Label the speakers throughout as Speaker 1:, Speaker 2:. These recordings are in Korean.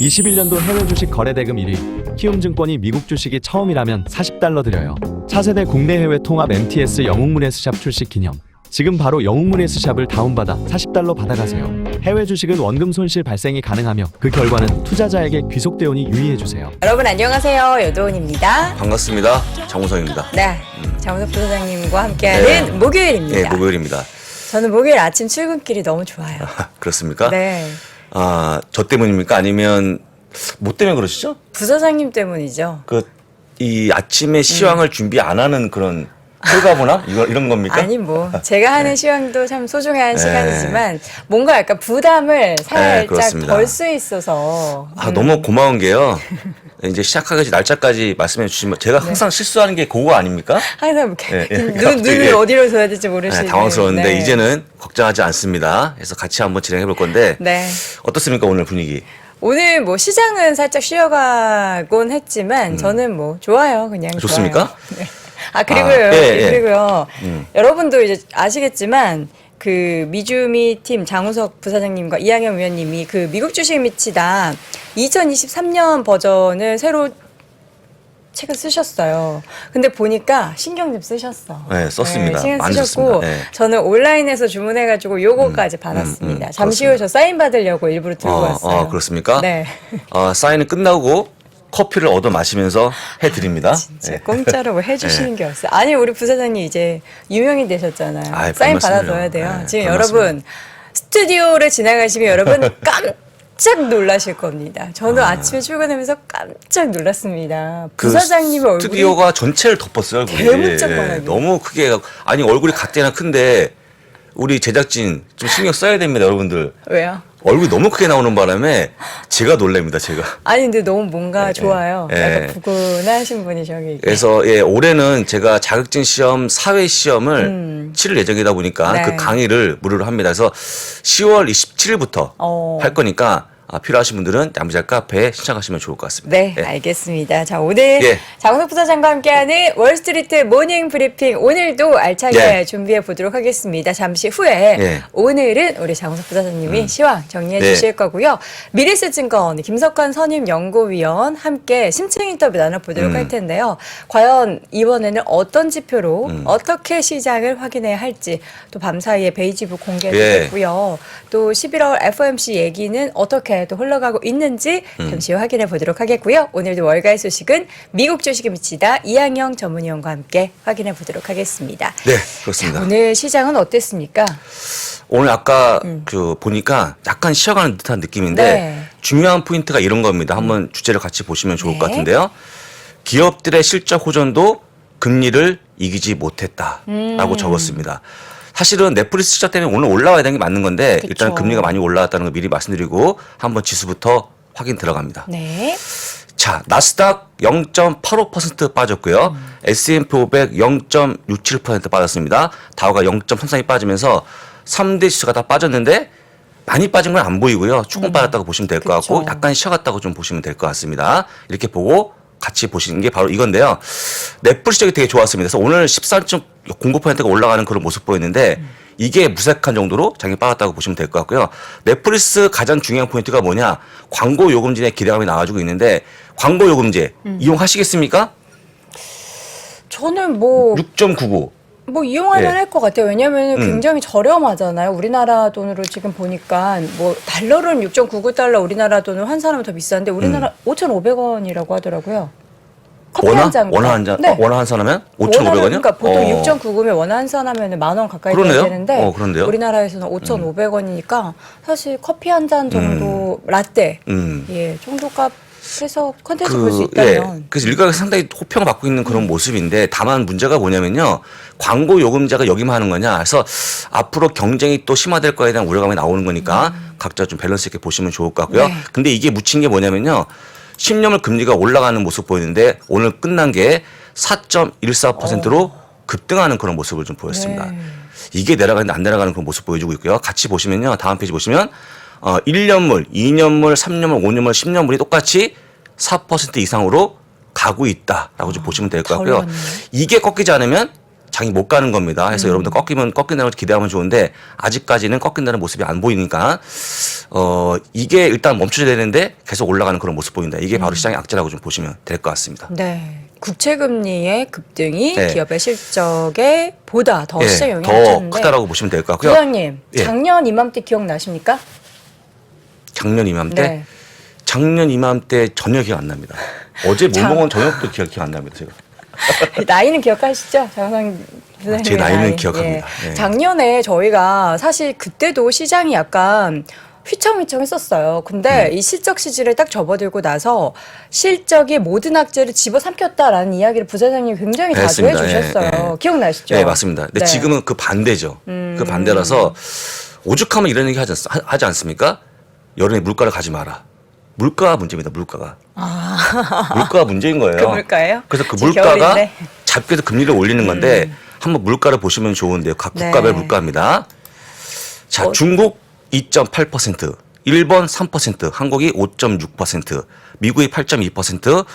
Speaker 1: 21년도 해외 주식 거래 대금 1위, 키움증권이 미국 주식이 처음이라면 $40 드려요. 차세대 국내 해외 통합 MTS 영웅문 S샵 출시 기념. 지금 바로 영웅문 S샵을 다운받아 $40 받아가세요. 해외 주식은 원금 손실 발생이 가능하며 그 결과는 투자자에게 귀속되오니 유의해주세요.
Speaker 2: 여러분 안녕하세요. 여도은입니다.
Speaker 3: 반갑습니다. 정우성입니다.
Speaker 2: 네, 장우석 부사장님과 함께하는 목요일입니다.
Speaker 3: 네, 목요일입니다.
Speaker 2: 저는 목요일 아침 출근길이 너무 좋아요.
Speaker 3: 그렇습니까?
Speaker 2: 네,
Speaker 3: 아, 저 때문입니까? 아니면 뭐 때문에 그러시죠?
Speaker 2: 부사장님 때문이죠.
Speaker 3: 이 아침에 시황을 준비 안 하는 그런 홀가분함? 이런 겁니까?
Speaker 2: 아니 뭐 제가 하는 시황도 참 소중한
Speaker 3: 네.
Speaker 2: 시간이지만 뭔가 약간 부담을 살짝
Speaker 3: 그렇습니다.
Speaker 2: 덜 수 있어서
Speaker 3: 너무 고마운 게요. 이제 시작하기 날짜까지 말씀해 주시면 제가 항상 실수하는 게 그거 아닙니까?
Speaker 2: 항상 이렇게
Speaker 3: 네,
Speaker 2: 눈을 어디로 둬야 될지 모르시는
Speaker 3: 당황스러운데
Speaker 2: 네.
Speaker 3: 이제는 걱정하지 않습니다. 그래서 같이 한번 진행해 볼 건데
Speaker 2: 네.
Speaker 3: 어떻습니까 오늘 분위기?
Speaker 2: 오늘 뭐 시장은 살짝 쉬어가곤 했지만 저는 뭐 좋아요. 그냥
Speaker 3: 좋습니까?
Speaker 2: 좋아요. 네. 그리고요.
Speaker 3: 예.
Speaker 2: 그리고요. 여러분도 이제 아시겠지만 그 미주미 팀 장우석 부사장님과 이항영 위원님이 그 미국 주식 미치다 2023년 버전을 새로 책을 쓰셨어요. 근데 보니까 신경 좀 쓰셨어.
Speaker 3: 네, 썼습니다.
Speaker 2: 신경
Speaker 3: 많이
Speaker 2: 쓰셨고
Speaker 3: 썼습니다. 네.
Speaker 2: 저는 온라인에서 주문해가지고 요거까지 받았습니다. 잠시 후에 저 사인 받으려고 일부러 들고 왔어요.
Speaker 3: 그렇습니까?
Speaker 2: 네.
Speaker 3: 사인이 끝나고 커피를 얻어 마시면서 해드립니다.
Speaker 2: 진짜
Speaker 3: 네.
Speaker 2: 공짜로 뭐 해주시는 게 없어요. 아니 우리 부사장님 이제 유명이 되셨잖아요.
Speaker 3: 아이,
Speaker 2: 사인
Speaker 3: 별말씀을요.
Speaker 2: 받아둬야 돼요.
Speaker 3: 네,
Speaker 2: 지금
Speaker 3: 별말씀을.
Speaker 2: 여러분 스튜디오를 지나가시면 여러분 깜짝 놀라실 겁니다. 저도 아침에 출근하면서 깜짝 놀랐습니다. 부사장님의 얼굴이
Speaker 3: 스튜디오가 전체를 덮었어요. 얼굴이.
Speaker 2: 대문짝만하게.
Speaker 3: 너무 크게 해갖고. 아니 얼굴이 각대나 큰데 우리 제작진 좀 신경 써야 됩니다, 여러분들.
Speaker 2: 왜요?
Speaker 3: 얼굴이 너무 크게 나오는 바람에 제가 놀랍니다, 제가.
Speaker 2: 아니 근데 너무 뭔가 좋아요.
Speaker 3: 네.
Speaker 2: 약간 부근하신 분이 저기.
Speaker 3: 그래서 올해는 제가 자격증 시험, 사회 시험을 치를 예정이다 보니까
Speaker 2: 네.
Speaker 3: 그 강의를 무료로 합니다. 그래서 10월 27일부터 할 거니까 필요하신 분들은 양부작 카페에 신청하시면 좋을 것 같습니다.
Speaker 2: 네, 알겠습니다. 자, 오늘
Speaker 3: 예.
Speaker 2: 장우석 부사장과 함께하는 월스트리트 모닝 브리핑 오늘도 알차게
Speaker 3: 예.
Speaker 2: 준비해 보도록 하겠습니다. 잠시 후에
Speaker 3: 예.
Speaker 2: 오늘은 우리 장우석 부사장님이 시황 정리해
Speaker 3: 네.
Speaker 2: 주실 거고요. 미래세증권 김석환 선임 연구위원 함께 심층 인터뷰 나눠보도록 할 텐데요. 과연 이번에는 어떤 지표로 어떻게 시장을 확인해야 할지 또 밤사이에 베이지북 공개되겠고요. 또 11월 FOMC 얘기는 어떻게 또 흘러가고 있는지 잠시 후 확인해 보도록 하겠고요. 오늘도 월가의 소식은 미국 주식에 미치다 이항영 전문위원과 함께 확인해 보도록 하겠습니다.
Speaker 3: 네, 그렇습니다.
Speaker 2: 자, 오늘 시장은 어땠습니까?
Speaker 3: 오늘 아까 보니까 약간 쉬어가는 듯한 느낌인데
Speaker 2: 네.
Speaker 3: 중요한 포인트가 이런 겁니다. 한번 주제를 같이 보시면 좋을 것
Speaker 2: 네.
Speaker 3: 같은데요. 기업들의 실적 호전도 금리를 이기지 못했다라고 적었습니다. 사실은 넷플릭스 실적 때문에 오늘 올라와야 되는 게 맞는 건데
Speaker 2: 그쵸.
Speaker 3: 일단 금리가 많이 올라왔다는 걸 미리 말씀드리고 한번 지수부터 확인 들어갑니다.
Speaker 2: 네.
Speaker 3: 자, 나스닥 0.85% 빠졌고요. S&P 500 0.67% 빠졌습니다. 다우가 0.33이 빠지면서 3대 지수가 다 빠졌는데 많이 빠진 건 안 보이고요. 조금 빠졌다고 보시면 될 것 같고
Speaker 2: 그쵸.
Speaker 3: 약간 쉬어갔다고 좀 보시면 될 것 같습니다. 이렇게 보고 같이 보시는 게 바로 이건데요. 넷플릭스 실적이 되게 좋았습니다. 그래서 오늘 13.09%가 올라가는 그런 모습 보였는데 이게 무색한 정도로 장이 빠졌다고 보시면 될 것 같고요. 넷플릭스 가장 중요한 포인트가 뭐냐? 광고 요금제 기대감이 나와주고 있는데 광고 요금제 이용하시겠습니까?
Speaker 2: 저는 뭐
Speaker 3: 6.99.
Speaker 2: 이용하면
Speaker 3: 예.
Speaker 2: 할 것 같아요. 왜냐하면 굉장히 저렴하잖아요. 우리나라 돈으로 지금 보니까 뭐 달러는 6.99달러 우리나라 돈으로 한 사람은 더 비싼데 우리나라 5,500원이라고 하더라고요. 커피 한 잔.
Speaker 3: 원화 한 잔?
Speaker 2: 네.
Speaker 3: 원화 한 잔 하면 5,500원이요?
Speaker 2: 그러니까 보통 6.99면 원화 한 잔 하면 10,000원 가까이 돼야
Speaker 3: 그러네요.
Speaker 2: 되는데
Speaker 3: 그런데요?
Speaker 2: 우리나라에서는 5,500원이니까 사실 커피 한 잔 정도 라떼 예 정도 값에서 컨텐츠 볼 수 있다면
Speaker 3: 그래서 일각에서 상당히 호평을 받고 있는 그런 모습인데 다만 문제가 뭐냐면요. 광고 요금제가 여기만 하는 거냐. 그래서 앞으로 경쟁이 또 심화될 거에 대한 우려감이 나오는 거니까 각자 좀 밸런스 있게 보시면 좋을 것 같고요.
Speaker 2: 네.
Speaker 3: 근데 이게 묻힌 게 뭐냐면요. 10년물 금리가 올라가는 모습 보이는데 오늘 끝난 게 4.14%로 급등하는 그런 모습을 좀 보였습니다.
Speaker 2: 네.
Speaker 3: 이게 내려가는데 안 내려가는 그런 모습 보여주고 있고요. 같이 보시면요. 다음 페이지 보시면 1년물, 2년물, 3년물, 5년물, 10년물이 똑같이 4% 이상으로 가고 있다라고 좀 보시면 될 것 같고요.
Speaker 2: 어려웠네.
Speaker 3: 이게 꺾이지 않으면 장이 못 가는 겁니다. 해서 여러분들 꺾인다는 걸 기대하면 좋은데 아직까지는 꺾인다는 모습이 안 보이니까 이게 일단 멈춰야 되는데 계속 올라가는 그런 모습 보인다. 이게 바로 시장의 악재라고 좀 보시면 될 것 같습니다.
Speaker 2: 네. 국채금리의 급등이
Speaker 3: 네.
Speaker 2: 기업의 실적에 보다 더 시장 영향을
Speaker 3: 더
Speaker 2: 미쳤는데
Speaker 3: 크다라고 보시면 될 것 같고요.
Speaker 2: 부장님,
Speaker 3: 예.
Speaker 2: 작년 이맘때 기억나십니까?
Speaker 3: 작년 이맘때
Speaker 2: 네.
Speaker 3: 작년 이맘때 전혀 기억 안 납니다. 어제 뭘 먹은 저녁도 기억 안 납니다. 제가.
Speaker 2: 나이는 기억하시죠? 장상 부장님의
Speaker 3: 제 나이는
Speaker 2: 나이.
Speaker 3: 기억합니다.
Speaker 2: 예.
Speaker 3: 네.
Speaker 2: 작년에 저희가 사실 그때도 시장이 약간 휘청휘청했었어요. 근데 이 실적 시즌에 딱 접어들고 나서 실적이 모든 악재를 집어삼켰다라는 이야기를 부사장님이 굉장히 자주
Speaker 3: 했습니다.
Speaker 2: 해주셨어요.
Speaker 3: 예, 예.
Speaker 2: 기억나시죠?
Speaker 3: 네, 맞습니다. 근데
Speaker 2: 네.
Speaker 3: 지금은 그 반대죠. 그 반대라서 오죽하면 이런 얘기 하지 않습니까? 여름에 물가를 가지 마라. 물가가 문제입니다. 물가가. 물가가 문제인 거예요.
Speaker 2: 그 물가예요?
Speaker 3: 그래서 그
Speaker 2: 지금
Speaker 3: 물가가
Speaker 2: 겨울인데.
Speaker 3: 잡기 위해서 금리를 올리는 건데 한번 물가를 보시면 좋은데요. 각
Speaker 2: 네.
Speaker 3: 국가별 물가입니다. 자, 중국 2.8%, 일본 3%, 한국이 5.6%, 미국이 8.2%,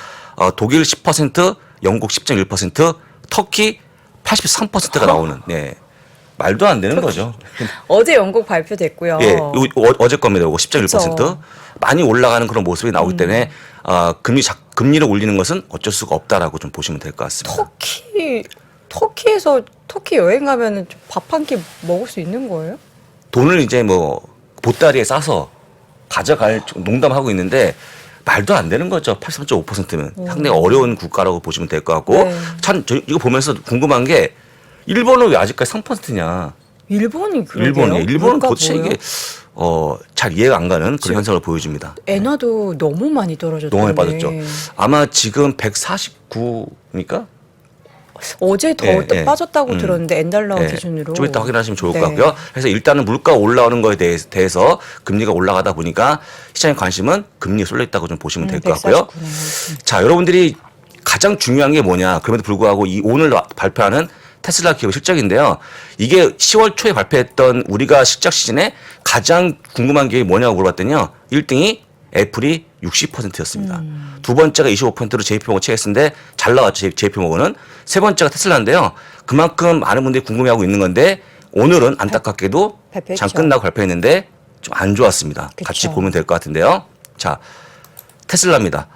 Speaker 3: 독일 10%, 영국 10.1%, 터키 83%가 나오는 네. 말도 안 되는 거죠.
Speaker 2: 어제 영국 발표됐고요.
Speaker 3: 예, 어제 겁니다. 이거 10.1%.
Speaker 2: 그쵸.
Speaker 3: 많이 올라가는 그런 모습이 나오기 때문에 금리를 올리는 것은 어쩔 수가 없다라고 좀 보시면 될 것 같습니다.
Speaker 2: 터키에서 터키 여행 가면은 밥 한 끼 먹을 수 있는 거예요?
Speaker 3: 돈을 이제 뭐 보따리에 싸서 가져갈 농담하고 있는데 말도 안 되는 거죠. 83.5%면 상당히 어려운 국가라고 보시면 될 것 같고
Speaker 2: 네.
Speaker 3: 참 이거 보면서 궁금한 게 일본은 왜 아직까지 3%냐?
Speaker 2: 일본이 그러게요.
Speaker 3: 일본은
Speaker 2: 물가
Speaker 3: 도대체
Speaker 2: 뭐예요?
Speaker 3: 이게 잘 이해가 안 가는 그런 현상을 보여줍니다.
Speaker 2: 엔화도 너무 많이 떨어졌던데.
Speaker 3: 너무 많이 빠졌죠. 아마 지금 149니까
Speaker 2: 어제 더
Speaker 3: 예, 예.
Speaker 2: 빠졌다고 들었는데 엔달러 기준으로.
Speaker 3: 좀 이따 확인하시면 좋을
Speaker 2: 네.
Speaker 3: 것 같고요. 그래서 일단은 물가 올라오는 거에 대해서 금리가 올라가다 보니까 시장의 관심은 금리에 쏠려 있다고 좀 보시면 될 것 같고요.
Speaker 2: 149네요.
Speaker 3: 자, 여러분들이 가장 중요한 게 뭐냐? 그럼에도 불구하고 이 오늘 발표하는 테슬라 기업 실적인데요. 이게 10월 초에 발표했던 우리가 실적 시즌에 가장 궁금한 게 뭐냐고 물어봤더니요. 1등이 애플이 60%였습니다. 두 번째가 25%로 JP모건 채했는데 잘 나왔죠. JP모건은. 세 번째가 테슬라인데요. 그만큼 많은 분들이 궁금해하고 있는 건데 오늘은 안타깝게도
Speaker 2: 발표했죠.
Speaker 3: 장 끝나고 발표했는데 좀 안 좋았습니다.
Speaker 2: 그쵸.
Speaker 3: 같이 보면 될 것 같은데요. 자, 테슬라입니다.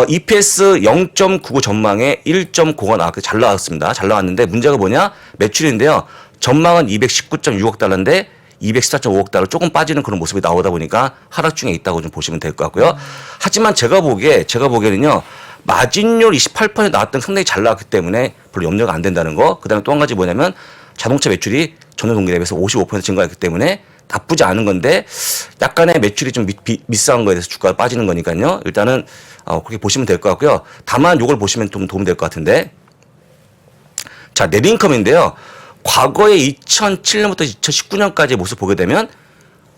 Speaker 3: EPS 0.99 전망에 1.05가 나왔고 잘 나왔습니다. 잘 나왔는데 문제가 뭐냐? 매출인데요. 전망은 219.6억 달러인데 214.5억 달러 조금 빠지는 그런 모습이 나오다 보니까 하락 중에 있다고 좀 보시면 될 것 같고요. 하지만 제가 보기에는요. 마진율 28% 나왔던 상당히 잘 나왔기 때문에 별로 염려가 안 된다는 거. 그다음에 또 한 가지 뭐냐면 자동차 매출이 전년 동기 대비해서 55% 증가했기 때문에 나쁘지 않은 건데 약간의 매출이 좀 미스한 거에 대해서 주가가 빠지는 거니까요. 일단은 그렇게 보시면 될 것 같고요. 다만 이걸 보시면 좀 도움 될 것 같은데 자, 넷인컴인데요. 과거에 2007년부터 2019년까지의 모습 보게 되면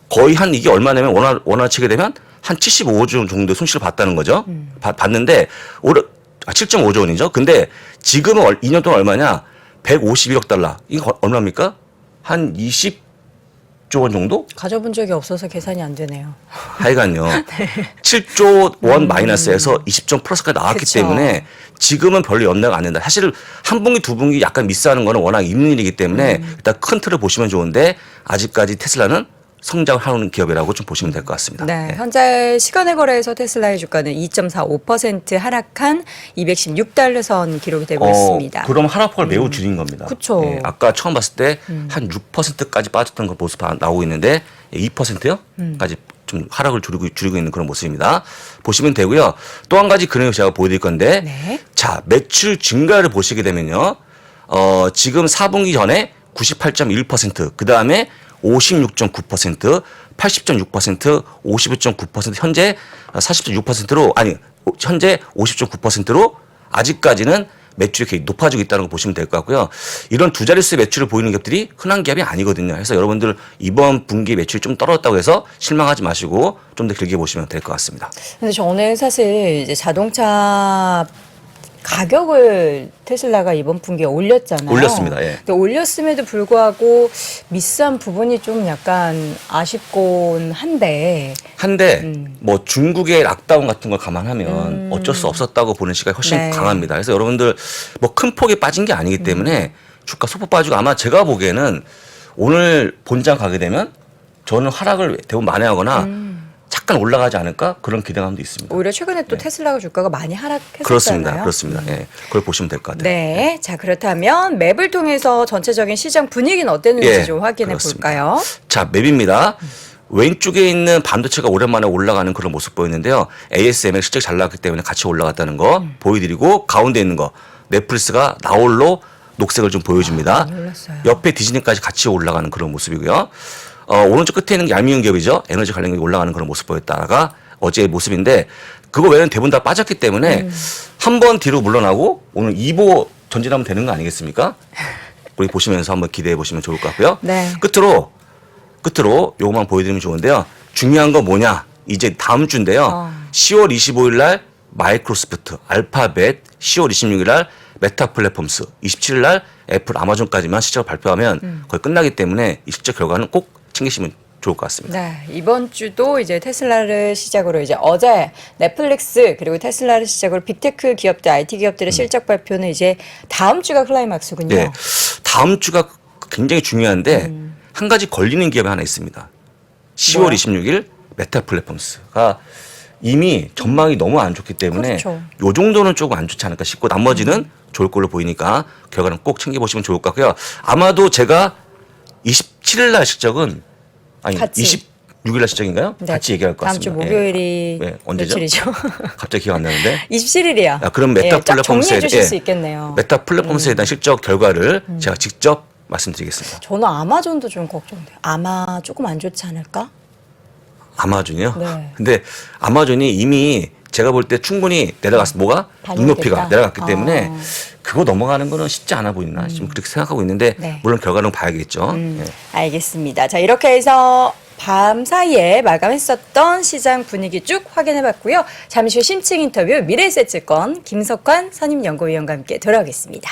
Speaker 3: 거의 한 이게 얼마냐면 원화 치게 되면 한 75조 정도의 손실을 봤다는 거죠. 봤는데 올해 7.5조 원이죠. 근데 지금은 2년 동안 얼마냐? 151억 달러. 이거 얼마입니까? 한 20조 원 정도?
Speaker 2: 가져본 적이 없어서 계산이 안 되네요.
Speaker 3: 하여간요. 7조 원 마이너스에서 20점 플러스까지 나왔기
Speaker 2: 그쵸.
Speaker 3: 때문에 지금은 별로 연대가 안 된다. 사실 한 분기 두 분기 약간 미스하는 거는 워낙 있는 일이기 때문에 일단 큰 틀을 보시면 좋은데 아직까지 테슬라는 성장하는 기업이라고 좀 보시면 될 것 같습니다.
Speaker 2: 네,
Speaker 3: 네.
Speaker 2: 현재 시간의 거래에서 테슬라의 주가는 2.45% 하락한 216달러 선 기록이 되고 있습니다.
Speaker 3: 그럼 하락폭을 매우 줄인 겁니다.
Speaker 2: 그쵸.
Speaker 3: 예, 아까 처음 봤을 때 한 6%까지 빠졌던 그 모습 나오고 있는데 2%요? 까지 좀 하락을 줄이고 있는 그런 모습입니다. 보시면 되고요. 또 한 가지 그림을 제가 보여드릴 건데
Speaker 2: 네.
Speaker 3: 자, 매출 증가를 보시게 되면요. 지금 4분기 전에 98.1%, 그 다음에 56.9%, 80.6%, 55.9%, 현재 40.6%로, 아니, 현재 50.9%로 아직까지는 매출이 이렇게 높아지고 있다는 거 보시면 될 것 같고요. 이런 두 자릿수의 매출을 보이는 기업들이 흔한 기업이 아니거든요. 그래서 여러분들 이번 분기 매출이 좀 떨어졌다고 해서 실망하지 마시고 좀 더 길게 보시면 될 것 같습니다.
Speaker 2: 근데 저는 사실 이제 자동차 가격을 테슬라가 이번 분기에 올렸잖아요.
Speaker 3: 올렸습니다. 예.
Speaker 2: 근데 올렸음에도 불구하고 미스한 부분이 좀 약간 아쉽곤 한데.
Speaker 3: 뭐 중국의 락다운 같은 걸 감안하면 어쩔 수 없었다고 보는 시각이 훨씬
Speaker 2: 네.
Speaker 3: 강합니다. 그래서 여러분들 뭐 큰 폭이 빠진 게 아니기 때문에 주가 소폭 빠지고 아마 제가 보기에는 오늘 본장 가게 되면 저는 하락을 대부분 만회하거나 잠깐 올라가지 않을까 그런 기대감도 있습니다.
Speaker 2: 오히려 최근에 또 테슬라가 주가가 많이 하락했었잖아요.
Speaker 3: 그렇습니다. 그렇습니다. 예. 그걸 보시면 될 것 같아요.
Speaker 2: 네. 자, 그렇다면 맵을 통해서 전체적인 시장 분위기는 어땠는지
Speaker 3: 예,
Speaker 2: 좀 확인해
Speaker 3: 그렇습니다.
Speaker 2: 볼까요?
Speaker 3: 자, 맵입니다. 왼쪽에 있는 반도체가 오랜만에 올라가는 그런 모습 보이는데요. ASML 실적 잘 나왔기 때문에 같이 올라갔다는 거 보여드리고 가운데 있는 거 넷플릭스가 나홀로 녹색을 좀 보여줍니다.
Speaker 2: 놀랐어요.
Speaker 3: 옆에 디즈니까지 같이 올라가는 그런 모습이고요. 오른쪽 끝에 있는 게 얄미운 기업이죠. 에너지 관련 기업이 올라가는 그런 모습 보였다가 어제의 모습인데 그거 외에는 대부분 다 빠졌기 때문에 한 번 뒤로 물러나고 오늘 2보 전진하면 되는 거 아니겠습니까? 우리 보시면서 한번 기대해 보시면 좋을 것 같고요.
Speaker 2: 네.
Speaker 3: 끝으로 요거만 보여드리면 좋은데요. 중요한 건 뭐냐? 이제 다음 주인데요. 10월 25일 날 마이크로소프트, 알파벳, 10월 26일 날 메타 플랫폼스, 27일 날 애플, 아마존까지만 실적을 발표하면 거의 끝나기 때문에 이 실적 결과는 꼭 챙기시면 좋을 것 같습니다.
Speaker 2: 네, 이번 주도 이제 테슬라를 시작으로 이제 어제 넷플릭스 그리고 테슬라를 시작으로 빅테크 기업들, IT 기업들의 실적 발표는 이제 다음 주가 클라이막스군요.
Speaker 3: 네, 다음 주가 굉장히 중요한데 한 가지 걸리는 기업이 하나 있습니다. 10월
Speaker 2: 뭐요?
Speaker 3: 26일 메타 플랫폼스가 이미 전망이 너무 안 좋기 때문에
Speaker 2: 그렇죠.
Speaker 3: 요 정도는 조금 안 좋지 않을까 싶고 나머지는 좋을 걸로 보이니까 결과는 꼭 챙겨보시면 좋을 것 같고요. 아마도 제가 27일 날 실적은 아니
Speaker 2: 같이.
Speaker 3: 26일 날 실적인가요?
Speaker 2: 네,
Speaker 3: 같이 얘기할 것
Speaker 2: 다음 주
Speaker 3: 같습니다.
Speaker 2: 목요일이
Speaker 3: 예. 언제죠?
Speaker 2: 며칠이죠?
Speaker 3: 갑자기 기억 안 나는데.
Speaker 2: 27일이요.
Speaker 3: 그럼 메타
Speaker 2: 쫙
Speaker 3: 플랫폼스에
Speaker 2: 정리해 주실
Speaker 3: 예,
Speaker 2: 수 있겠네요.
Speaker 3: 메타 플랫폼스에 대한 실적 결과를 제가 직접 말씀드리겠습니다.
Speaker 2: 저는 아마존도 좀 걱정돼요. 아마 조금 안 좋지 않을까?
Speaker 3: 아마존이요?
Speaker 2: 네.
Speaker 3: 근데 아마존이 이미 제가 볼 때 충분히 내려갔어. 뭐가?
Speaker 2: 반영됐다.
Speaker 3: 눈높이가 내려갔기 때문에
Speaker 2: 아.
Speaker 3: 그거 넘어가는 거는 쉽지 않아 보이나 지금 그렇게 생각하고 있는데
Speaker 2: 네.
Speaker 3: 물론 결과는 봐야겠죠. 예.
Speaker 2: 알겠습니다. 자, 이렇게 해서 밤 사이에 마감했었던 시장 분위기 쭉 확인해 봤고요. 잠시 후 심층 인터뷰 미래에셋증권 김석환 선임연구위원과 함께 돌아오겠습니다.